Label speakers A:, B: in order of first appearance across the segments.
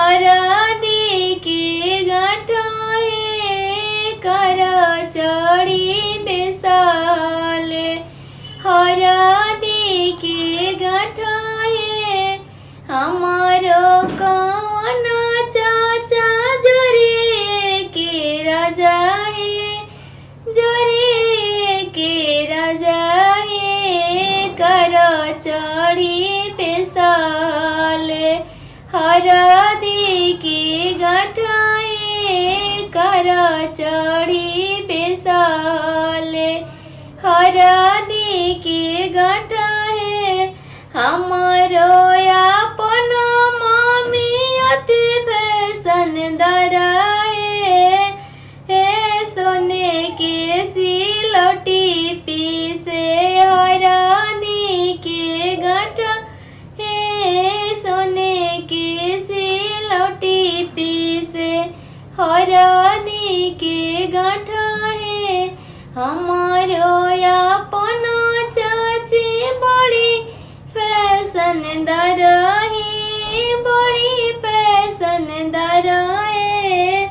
A: हरदी के गाँठा हे कर चढ़ी बेसाले। हरदी के गाँठा हे हमारो कवन चाचा जरे के राजा हे, जरे के राजा हे कर चढ़ी बेसाले। हरदी के गाँठा हे कर चढ़ी बेसाले। हरदी के गाँठा हे हमारो अपन मम्मी अति फैशन दराए। हे सोने के सिलौटी पीसे हरदी के गाँठा हे सोने के सिलौटी पीसे हरदी के गाँठा हे हमारो अपन चाची बड़ी फैशन दराही, बड़ी फैशन दराए।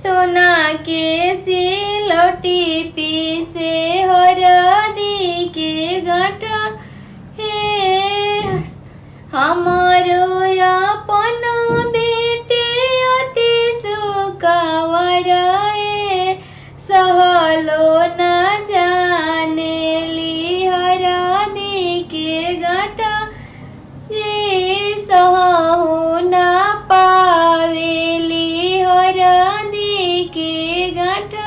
A: सोना के सिलौटी पीसे हरदी के गाँठा हे हमारो अपन बेटे अति सुखवराए। सहलो न जानेली हरदी के गाँठा जे सहु न पावेली हरदी के गाँठा।